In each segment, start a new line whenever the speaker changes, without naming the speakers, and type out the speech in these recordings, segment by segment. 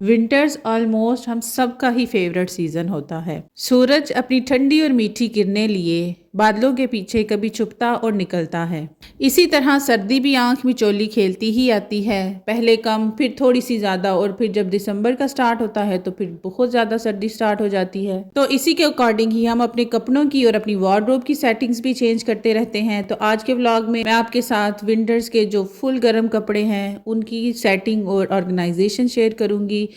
Winters almost हम सबका ही favourite season होता है। सूरज अपनी ठंडी और मीठी किरणें लिए बादलों के पीछे कभी छुपता और निकलता है। इसी तरह सर्दी भी आंख मिचौली खेलती ही आती है, पहले कम फिर थोड़ी सी ज़्यादा, और फिर जब दिसंबर का स्टार्ट होता है तो फिर बहुत ज़्यादा सर्दी स्टार्ट हो जाती है। तो इसी के अकॉर्डिंग ही हम अपने कपड़ों की और अपनी वार्डरोब की सेटिंग्स भी चेंज करते रहते हैं। तो आज के व्लॉग में मैं आपके साथ विंटर्स के जो फुल गर्म कपड़े हैं उनकी सेटिंग और ऑर्गेनाइजेशन शेयर करूँगी,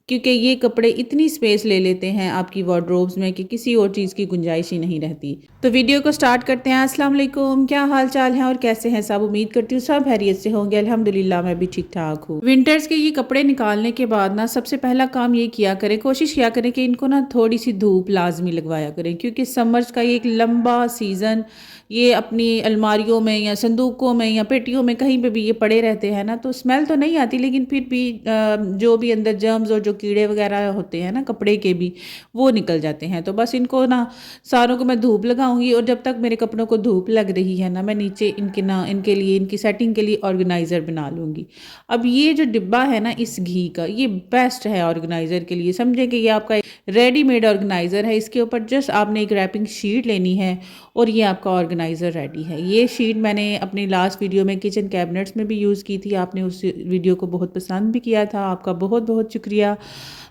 क्योंकि ये कपड़े इतनी स्पेस ले लेते हैं आपकी वार्डरोब्स में कि किसी और चीज़ की गुंजाइश ही नहीं रहती। तो वीडियो को स्टार्ट करते हैं। अस्सलाम वालेकुम, क्या हाल चाल है और कैसे हैं सब? उम्मीद करती हूँ सब खैरियत से होंगे। अल्हम्दुलिल्लाह मैं भी ठीक ठाक हूँ। विंटर्स के ये कपड़े निकालने के बाद ना सबसे पहला काम ये किया करें, कोशिश किया करें कि इनको ना थोड़ी सी धूप लाजमी लगवाया करें, क्योंकि समर्स का ये एक लंबा सीज़न ये अपनी अलमारियों में या संदूकों में या पेटियों में कहीं पे भी ये पड़े रहते हैं ना, तो स्मेल तो नहीं आती, लेकिन फिर भी जो भी अंदर जर्म्स और जो कीड़े वगैरह होते हैं ना कपड़े के भी, वो निकल जाते हैं। तो बस इनको ना सारों को मैं धूप लगाऊंगी, और जब तक मेरे कपड़ों को धूप लग रही है ना, मैं नीचे इनके लिए इनकी सेटिंग के लिए ऑर्गेनाइज़र बना लूँगी। अब ये जो डिब्बा है ना इस घी का, ये बेस्ट है ऑर्गेनाइज़र के लिए। समझे कि ये आपका रेडीमेड ऑर्गेनाइज़र है। इसके ऊपर जस्ट आपने एक रैपिंग शीट लेनी है और ये आपका ऑर्गेनाइज़र रेडी है। ये शीट मैंने अपनी लास्ट वीडियो में किचन कैबिनेट्स में भी यूज़ की थी। आपने उस वीडियो को बहुत पसंद भी किया था, आपका बहुत बहुत शुक्रिया।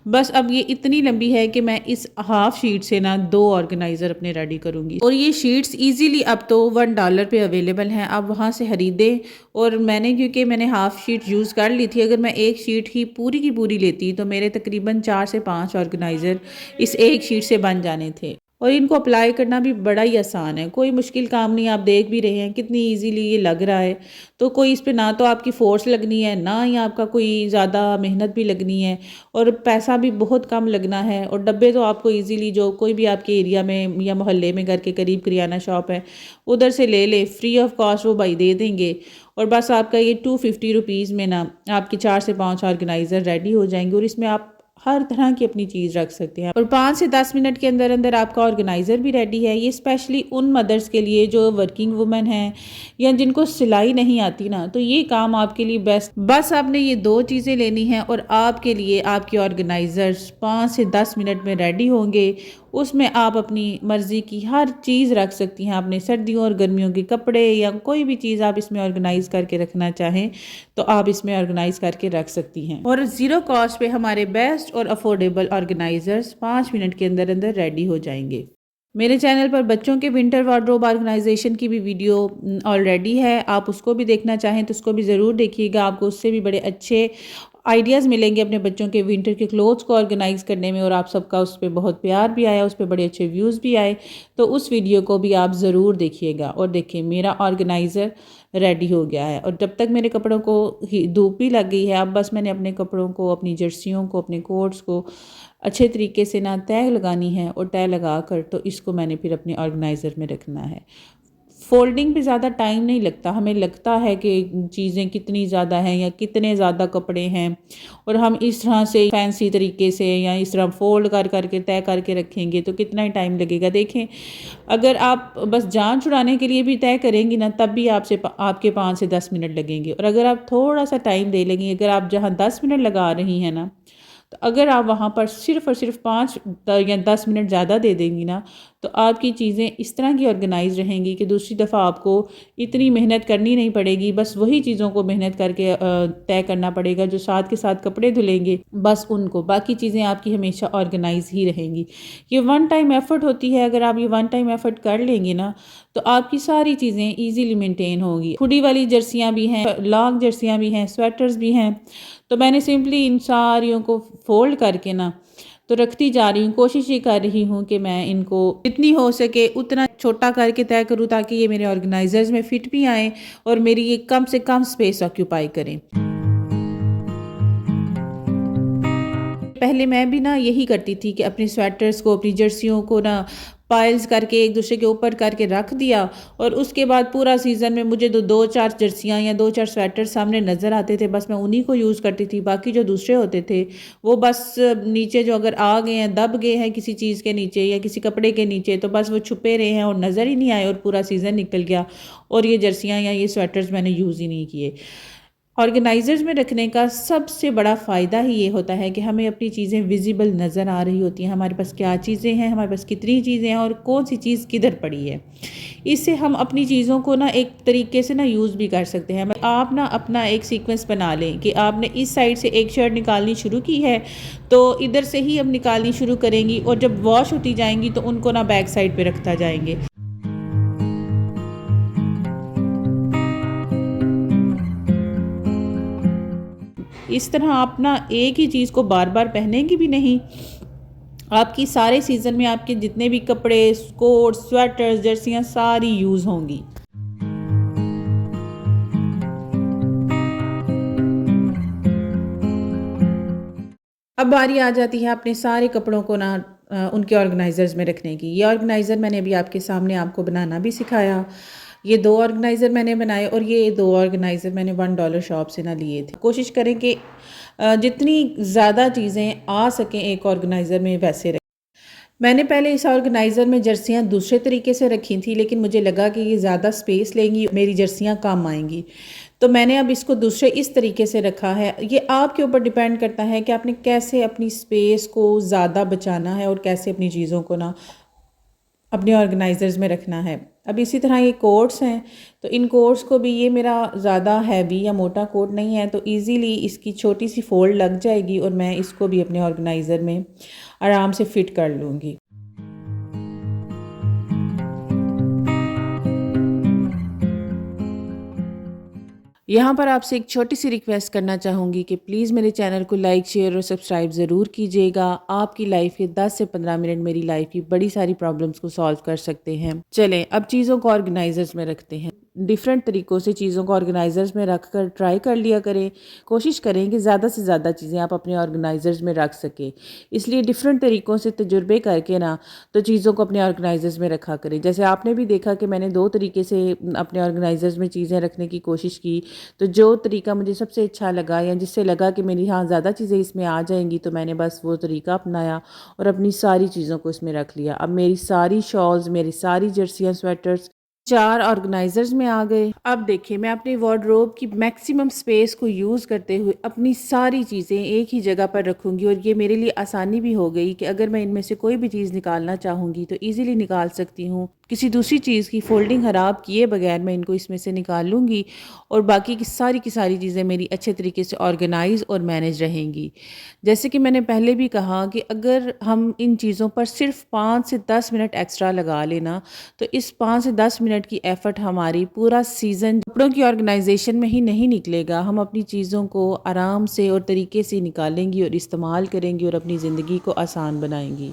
बस अब ये इतनी लंबी है कि मैं इस हाफ शीट से ना 2 ऑर्गेनाइज़र अपने रेडी करूँगी। और ये शीट्स इजीली अब तो $1 पे अवेलेबल हैं, आप वहाँ से खरीदें। और क्योंकि मैंने हाफ शीट यूज़ कर ली थी, अगर मैं एक शीट ही पूरी की पूरी लेती तो मेरे तकरीबन 4 से 5 ऑर्गेनाइज़र इस एक शीट से बन जाने थे। और इनको अप्लाई करना भी बड़ा ही आसान है, कोई मुश्किल काम नहीं। आप देख भी रहे हैं कितनी इजीली ये लग रहा है। तो कोई इस पे ना तो आपकी फ़ोर्स लगनी है, ना ही आपका कोई ज़्यादा मेहनत भी लगनी है, और पैसा भी बहुत कम लगना है। और डब्बे तो आपको इजीली जो कोई भी आपके एरिया में या मोहल्ले में घर के करीब किराना शॉप है उधर से ले ले, फ्री ऑफ कॉस्ट वो भाई दे देंगे। और बस आपका ये 250 रुपीज़ में ना आपके 4 से 5 ऑर्गेनाइज़र रेडी हो जाएंगे, और इसमें आप हर तरह की अपनी चीज़ रख सकते हैं। और 5 से 10 मिनट के अंदर अंदर आपका ऑर्गेनाइज़र भी रेडी है। ये स्पेशली उन मदर्स के लिए जो वर्किंग वुमेन हैं या जिनको सिलाई नहीं आती ना, तो ये काम आपके लिए बेस्ट। बस आपने ये 2 चीज़ें लेनी हैं और आपके लिए आपके ऑर्गेनाइज़र्स 5 से 10 मिनट में रेडी होंगे। उसमें आप अपनी मर्ज़ी की हर चीज़ रख सकती हैं। अपने सर्दियों और गर्मियों के कपड़े या कोई भी चीज़ आप इसमें ऑर्गेनाइज़ करके रखना चाहें तो आप इसमें ऑर्गेनाइज़ करके रख सकती हैं। और ज़ीरो कॉस्ट पे हमारे बेस्ट और अफोर्डेबल ऑर्गेनाइज़र्स 5 मिनट के अंदर अंदर रेडी हो जाएंगे। मेरे चैनल पर बच्चों के विंटर वार्डरोब ऑर्गेनाइजेशन की भी वीडियो ऑलरेडी है, आप उसको भी देखना चाहें तो उसको भी ज़रूर देखिएगा। आपको उससे भी बड़े अच्छे आइडियाज़ मिलेंगे अपने बच्चों के विंटर के क्लोथ्स को ऑर्गेनाइज़ करने में। और आप सबका उस पर बहुत प्यार भी आया, उस पर बड़े अच्छे व्यूज़ भी आए, तो उस वीडियो को भी आप ज़रूर देखिएगा। और देखिए मेरा ऑर्गेनाइज़र रेडी हो गया है, और जब तक मेरे कपड़ों को धूप भी लग गई है, अब बस मैंने अपने कपड़ों को, अपनी जर्सियों को, अपने कोट्स को अच्छे तरीके से ना तय लगानी है, और तय लगा कर तो इसको मैंने फिर अपने ऑर्गेनाइज़र में रखना है। फोल्डिंग पे ज़्यादा टाइम नहीं लगता। हमें लगता है कि चीज़ें कितनी ज़्यादा हैं या कितने ज़्यादा कपड़े हैं, और हम इस तरह से फैंसी तरीके से या इस तरह फोल्ड कर करके तय करके रखेंगे तो कितना ही टाइम लगेगा। देखें, अगर आप बस जान छुड़ाने के लिए भी तय करेंगी ना, तब भी आपके 5 से 10 मिनट लगेंगे। और अगर आप थोड़ा सा टाइम दे लेंगी, अगर आप जहाँ 10 मिनट लगा रही हैं ना, तो अगर आप वहाँ पर सिर्फ़ और सिर्फ 5 या 10 मिनट ज़्यादा दे देंगी ना, तो आपकी चीज़ें इस तरह की ऑर्गेनाइज रहेंगी कि दूसरी दफ़ा आपको इतनी मेहनत करनी नहीं पड़ेगी। बस वही चीज़ों को मेहनत करके तय करना पड़ेगा जो साथ के साथ कपड़े धुलेंगे, बस उनको, बाकी चीज़ें आपकी हमेशा ऑर्गेनाइज ही रहेंगी। ये वन टाइम एफ़र्ट होती है। अगर आप ये वन टाइम एफ़र्ट कर लेंगे ना, तो आपकी सारी चीज़ें ईजीली मेंटेन होंगी। हुडी वाली जर्सियाँ भी हैं, लॉन्ग जर्सियाँ भी हैं, स्वेटर्स भी हैं। तो मैंने सिंपली इन सारियों को फोल्ड करके ना तो रखती जा रही हूँ। कोशिश ये कर रही हूँ कि मैं इनको जितनी हो सके उतना छोटा करके तय करूँ, ताकि ये मेरे ऑर्गेनाइजर्स में फिट भी आए और मेरी ये कम से कम स्पेस ऑक्यूपाई करें। पहले मैं भी ना यही करती थी कि अपने स्वेटर्स को, अपनी जर्सियों को ना पाइल्स करके एक दूसरे के ऊपर करके रख दिया, और उसके बाद पूरा सीज़न में मुझे तो 2-4 जर्सियाँ या 2-4 स्वेटर सामने नज़र आते थे, बस मैं उन्हीं को यूज़ करती थी। बाकी जो दूसरे होते थे वो बस नीचे जो अगर आ गए हैं, दब गए हैं किसी चीज़ के नीचे या किसी कपड़े के नीचे, तो बस वो छुपे रहे हैं और नज़र ही नहीं आए, और पूरा सीज़न निकल गया और ये जर्सियाँ या ये स्वेटर्स मैंने यूज़ ही नहीं किए। ऑर्गेनाइज़र्स में रखने का सबसे बड़ा फ़ायदा ही ये होता है कि हमें अपनी चीज़ें विजिबल नज़र आ रही होती हैं, हमारे पास क्या चीज़ें हैं, हमारे पास कितनी चीज़ें हैं और कौन सी चीज़ किधर पड़ी है। इससे हम अपनी चीज़ों को ना एक तरीके से ना यूज़ भी कर सकते हैं। आप ना अपना एक सीक्वेंस बना लें कि आपने इस साइड से एक शर्ट निकालनी शुरू की है, तो इधर से ही अब निकालनी शुरू करेंगी और जब वॉश होती जाएंगी तो उनको ना बैक साइड पे रखता जाएंगे। इस तरह आप ना एक ही चीज़ को बार बार पहनेंगी भी नहीं। आपकी सारे सीज़न में आपके जितने भी कपड़े, कोट, स्वेटर्स, जर्सियाँ सारी यूज़ होंगी। अब बारी आ जाती है अपने सारे कपड़ों को ना उनके ऑर्गेनाइज़र्स में रखने की। ये ऑर्गेनाइज़र मैंने अभी आपके सामने आपको बनाना भी सिखाया। ये 2 ऑर्गेनाइज़र मैंने बनाए और ये 2 ऑर्गेनाइज़र मैंने $1 शॉप से ना लिए थे। कोशिश करें कि जितनी ज़्यादा चीज़ें आ सकें एक ऑर्गेनाइज़र में वैसे रखें। मैंने पहले इस ऑर्गेनाइज़र में जर्सियाँ दूसरे तरीके से रखी थी, लेकिन मुझे लगा कि ये ज़्यादा स्पेस लेंगी, मेरी जर्सियाँ कम आएँगी। तो मैंने अब इसको दूसरे इस तरीके से रखा है। ये आपके ऊपर डिपेंड करता है कि आपने कैसे अपनी स्पेस को ज़्यादा बचाना है और कैसे अपनी चीज़ों को ना अपने ऑर्गेनाइज़र्स में रखना है। अब इसी तरह ये कोट्स हैं, तो इन कोट्स को भी, ये मेरा ज़्यादा हैवी या मोटा कोट नहीं है, तो इजीली इसकी छोटी सी फ़ोल्ड लग जाएगी और मैं इसको भी अपने ऑर्गेनाइज़र में आराम से फ़िट कर लूँगी। यहाँ पर आपसे एक छोटी सी रिक्वेस्ट करना चाहूँगी कि प्लीज़ मेरे चैनल को लाइक, शेयर और सब्सक्राइब ज़रूर कीजिएगा। आपकी लाइफ के 10 से 15 मिनट मेरी लाइफ की बड़ी सारी प्रॉब्लम्स को सॉल्व कर सकते हैं। चलें अब चीज़ों को ऑर्गेनाइजर्स में रखते हैं। डिफरेंट तरीक़ों से चीज़ों को ऑर्गेनाइजर्स में रख कर ट्राई कर लिया करें। कोशिश करें कि ज़्यादा से ज़्यादा चीज़ें आप अपने ऑर्गेनाइजर्स में रख सकें। इसलिए डिफरेंट तरीक़ों से तजुर्बे करके ना तो चीज़ों को अपने ऑर्गेनाइजर्स में रखा करें। जैसे आपने भी देखा कि मैंने 2 तरीके से अपने ऑर्गेनाइजर्स में चीज़ें रखने की कोशिश की। तो जो तरीका मुझे सबसे अच्छा लगा या जिससे लगा कि मेरी हाँ ज़्यादा चीज़ें इसमें आ जाएंगी, तो मैंने बस वो तरीका अपनाया और अपनी सारी चीज़ों को इसमें रख लिया। अब मेरी सारी शॉल्स, मेरी सारी जर्सियाँ, स्वेटर्स 4 ऑर्गेनाइजर्स में आ गए। अब देखिए मैं अपनी वार्डरोब की मैक्सिमम स्पेस को यूज़ करते हुए अपनी सारी चीज़ें एक ही जगह पर रखूँगी और ये मेरे लिए आसानी भी हो गई कि अगर मैं इनमें से कोई भी चीज़ निकालना चाहूँगी तो ईज़िली निकाल सकती हूँ। किसी दूसरी चीज़ की फ़ोल्डिंग ख़राब किए बगैर मैं इनको इसमें से निकाल लूँगी और बाकी की सारी चीज़ें मेरी अच्छे तरीके से ऑर्गेनाइज़ और मैनेज रहेंगी। जैसे कि मैंने पहले भी कहा कि अगर हम इन चीज़ों पर सिर्फ 5 से 10 मिनट एक्स्ट्रा लगा लेना, तो इस 5 से 10 मिनट की एफ़र्ट हमारी पूरा सीज़न कपड़ों की ऑर्गेनाइजेशन में ही नहीं निकलेगा। हम अपनी चीज़ों को आराम से और तरीके से निकालेंगी और इस्तेमाल करेंगी और अपनी ज़िंदगी को आसान बनाएंगी।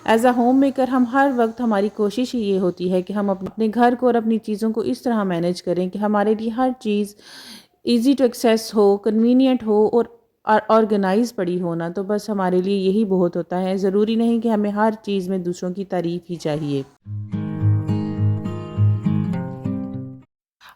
एज़ अ होम मेकर हम हर वक्त, हमारी कोशिश ही ये होती है कि हम अपने घर को और अपनी चीज़ों को इस तरह मैनेज करें कि हमारे लिए हर चीज़ ईज़ी टू एक्सेस हो, कन्वीनियंट हो और ऑर्गेनाइज पड़ी हो ना, तो बस हमारे लिए यही बहुत होता है। ज़रूरी नहीं कि हमें हर चीज़ में दूसरों की तारीफ़ ही चाहिए।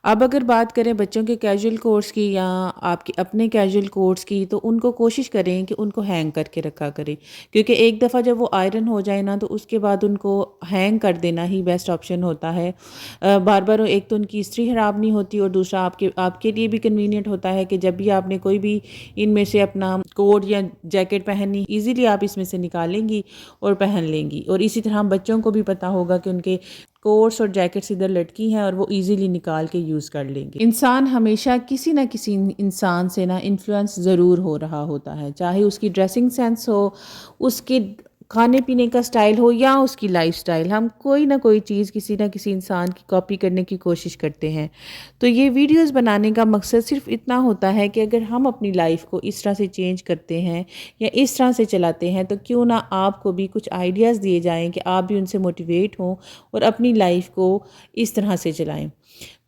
अब अगर बात करें बच्चों के कैजुअल कोट्स की या आपके अपने कैजुअल कोट्स की, तो उनको कोशिश करें कि उनको हैंग करके रखा करें, क्योंकि एक दफ़ा जब वो आयरन हो जाए ना, तो उसके बाद उनको हैंग कर देना ही बेस्ट ऑप्शन होता है। बार बार एक तो उनकी इस्त्री ख़राब नहीं होती और दूसरा आपके आपके लिए भी कन्वीनियंट होता है कि जब भी आपने कोई भी इनमें से अपना कोट या जैकेट पहननी, ईज़िली आप इसमें से निकालेंगी और पहन लेंगी। और इसी तरह बच्चों को भी पता होगा कि उनके कोट्स और जैकेट्स इधर लटकी हैं और वो इजीली निकाल के यूज़ कर लेंगे। इंसान हमेशा किसी ना किसी इंसान से ना इन्फ्लुएंस ज़रूर हो रहा होता है, चाहे उसकी ड्रेसिंग सेंस हो, उसके खाने पीने का स्टाइल हो या उसकी लाइफस्टाइल। हम कोई ना कोई चीज़ किसी ना किसी इंसान की कॉपी करने की कोशिश करते हैं। तो ये वीडियोस बनाने का मकसद सिर्फ इतना होता है कि अगर हम अपनी लाइफ को इस तरह से चेंज करते हैं या इस तरह से चलाते हैं, तो क्यों ना आपको भी कुछ आइडियाज़ दिए जाएं कि आप भी उनसे मोटिवेट हों और अपनी लाइफ को इस तरह से चलाएं।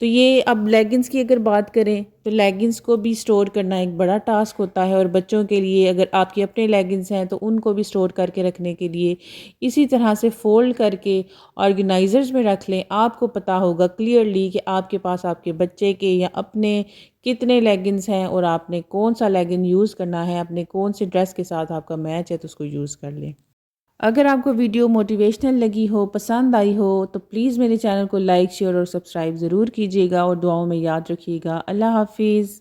तो ये अब लेगिंग्स की अगर बात करें, तो लेगिंग्स को भी स्टोर करना एक बड़ा टास्क होता है और बच्चों के लिए अगर आपके अपने लेगिंग्स हैं तो उनको भी स्टोर करके रखने के लिए इसी तरह से फ़ोल्ड करके ऑर्गेनाइजर्स में रख लें। आपको पता होगा क्लियरली कि आपके पास आपके बच्चे के या अपने कितने लेगिंग्स हैं और आपने कौन सा लेगिंग यूज़ करना है, अपने कौन से ड्रेस के साथ आपका मैच है, तो उसको यूज़ कर लें। अगर आपको वीडियो मोटिवेशनल लगी हो, पसंद आई हो, तो प्लीज़ मेरे चैनल को लाइक, शेयर और सब्सक्राइब ज़रूर कीजिएगा और दुआओं में याद रखिएगा। अल्लाह हाफिज़।